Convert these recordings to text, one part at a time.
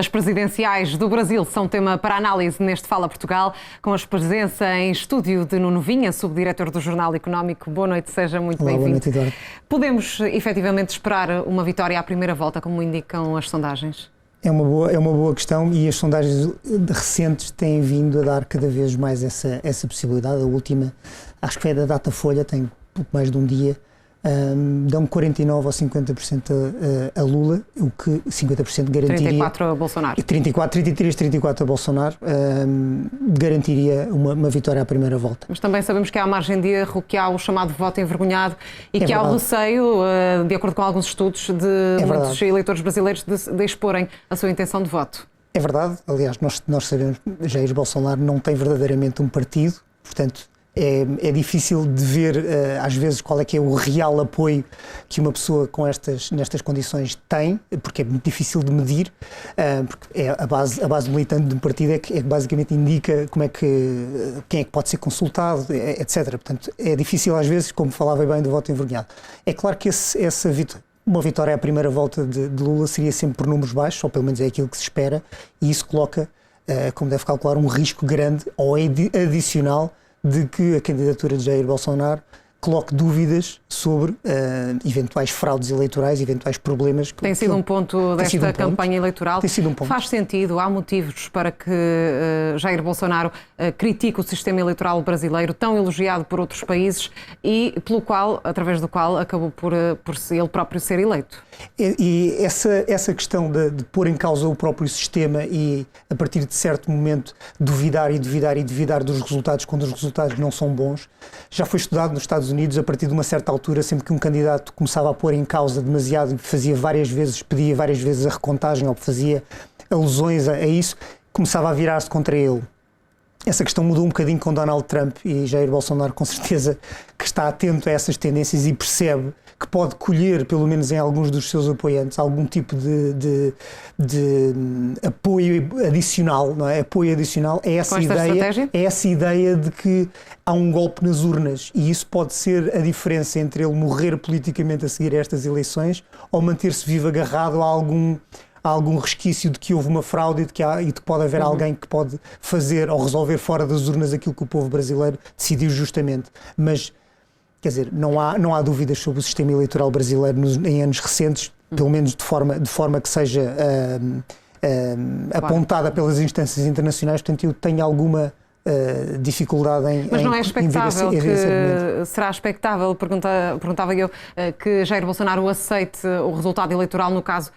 As presidenciais do Brasil são tema para análise neste Fala Portugal, com a presença em estúdio de Nuno Vinha, subdiretor do Jornal Económico. Boa noite, seja muito bem-vindo. Boa noite, Eduardo. Podemos efetivamente esperar uma vitória à primeira volta, como indicam as sondagens? É uma boa questão e as sondagens recentes têm vindo a dar cada vez mais essa possibilidade. A última, acho que foi da Datafolha, tem pouco mais de um dia, dão 49% ou 50% a Lula, o que 50% garantiria... 34% a Bolsonaro. 34% a Bolsonaro, garantiria uma vitória à primeira volta. Mas também sabemos que há margem de erro, que há o chamado voto envergonhado e que há o receio, de acordo com alguns estudos, de muitos eleitores brasileiros de exporem a sua intenção de voto. É verdade, aliás, nós sabemos que Jair Bolsonaro não tem verdadeiramente um partido, portanto... É difícil de ver, às vezes, qual é que é o real apoio que uma pessoa nestas condições tem, porque é muito difícil de medir, porque a base militante de um partido é que basicamente indica quem é que pode ser consultado, etc. Portanto, é difícil às vezes, como falava bem do voto envergonhado. É claro que uma vitória à primeira volta de Lula seria sempre por números baixos, ou pelo menos é aquilo que se espera, e isso coloca, como deve calcular, um risco grande ou adicional de que a candidatura de Jair Bolsonaro coloque dúvidas sobre eventuais fraudes eleitorais, eventuais problemas. Tem sido um ponto desta campanha eleitoral. Tem sido um ponto. Faz sentido, há motivos para que Jair Bolsonaro critique o sistema eleitoral brasileiro, tão elogiado por outros países e através do qual acabou por ele próprio ser eleito. E essa questão de pôr em causa o próprio sistema e, a partir de certo momento, duvidar dos resultados quando os resultados não são bons, já foi estudado nos Estados Unidos. A partir de uma certa altura, sempre que um candidato começava a pôr em causa demasiado e pedia várias vezes a recontagem ou fazia alusões a isso, começava a virar-se contra ele. Essa questão mudou um bocadinho com Donald Trump e Jair Bolsonaro, com certeza, que está atento a essas tendências e percebe que pode colher, pelo menos em alguns dos seus apoiantes, algum tipo de apoio adicional, não é? Apoio adicional é essa ideia de que há um golpe nas urnas e isso pode ser a diferença entre ele morrer politicamente a seguir a estas eleições ou manter-se vivo agarrado a algum resquício de que houve uma fraude e de que pode haver alguém que pode fazer ou resolver fora das urnas aquilo que o povo brasileiro decidiu justamente. Mas, quer dizer, não há dúvidas sobre o sistema eleitoral brasileiro em anos recentes, pelo menos de forma que seja apontada pelas instâncias internacionais. Portanto, eu tenho alguma dificuldade em... Mas não é expectável será expectável, perguntava eu, que Jair Bolsonaro aceite o resultado eleitoral no caso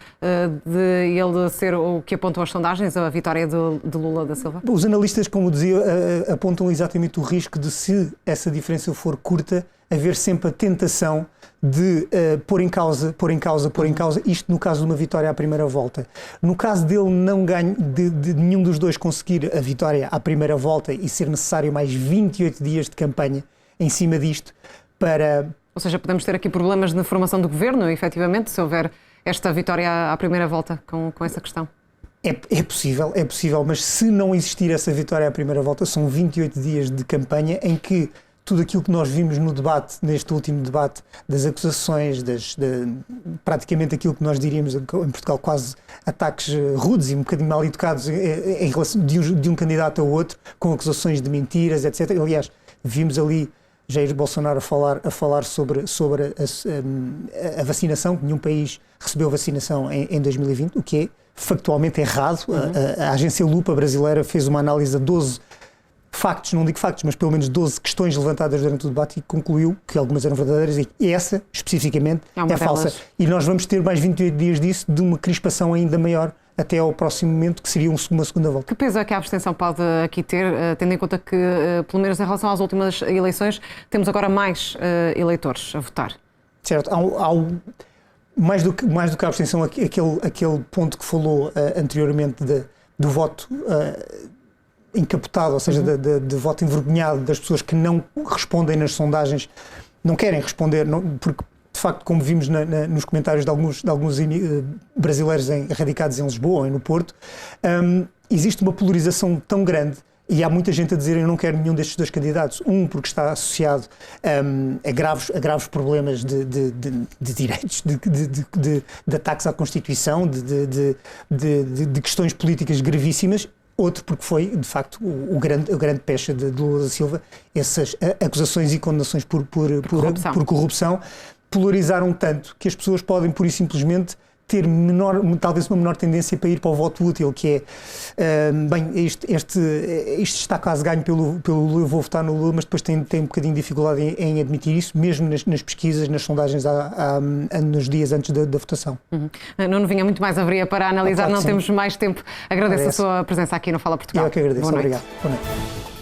de ele ser o que apontam as sondagens, a vitória de Lula da Silva? Os analistas, como dizia, apontam exatamente o risco de, se essa diferença for curta, haver sempre a tentação de pôr em causa, isto no caso de uma vitória à primeira volta. No caso dele não ganho, de nenhum dos dois conseguir a vitória à primeira volta e ser necessário mais 28 dias de campanha em cima disto para... Ou seja, podemos ter aqui problemas na formação do governo, efetivamente, se houver esta vitória à primeira volta com essa questão. É possível, mas se não existir essa vitória à primeira volta, são 28 dias de campanha em que tudo aquilo que nós vimos no debate, neste último debate, das acusações, praticamente aquilo que nós diríamos em Portugal, quase ataques rudes e um bocadinho mal educados em relação de um candidato ao outro, com acusações de mentiras, etc. Aliás, vimos ali Jair Bolsonaro a falar sobre a vacinação, que nenhum país recebeu vacinação em 2020, o que é factualmente errado. A agência Lupa brasileira fez uma análise a 12 factos, não digo factos, mas pelo menos 12 questões levantadas durante o debate e concluiu que algumas eram verdadeiras e essa, especificamente, é falsa. E nós vamos ter mais 28 dias disso, de uma crispação ainda maior até ao próximo momento, que seria uma segunda volta. Que peso é que a abstenção pode aqui ter, tendo em conta que, pelo menos em relação às últimas eleições, temos agora mais eleitores a votar? Certo. Mais do que a abstenção, aquele ponto que falou anteriormente do voto encapotado, ou seja, de voto envergonhado das pessoas que não respondem nas sondagens, não querem responder, porque de facto, como vimos nos comentários de alguns brasileiros radicados em Lisboa ou no Porto, existe uma polarização tão grande E há muita gente a dizer eu não quero nenhum destes dois candidatos. Porque está associado a graves problemas de direitos, de ataques à Constituição, de questões políticas gravíssimas. Outro porque foi, de facto, o grande pecha de Lula da Silva. Essas acusações e condenações por corrupção polarizaram tanto que as pessoas podem, pura e simplesmente, ter talvez uma menor tendência para ir para o voto útil, que é, isto está quase ganho pelo Lula, eu vou votar no Lula, mas depois tem um bocadinho de dificuldade em admitir isso, mesmo nas pesquisas, nas sondagens nos dias antes da votação. Nuno Vinha, muito mais haveria para analisar, claro, não sim. temos mais tempo. Agradeço a sua presença aqui no Fala Portugal. Eu é que agradeço, Boa noite. Obrigado. Boa noite.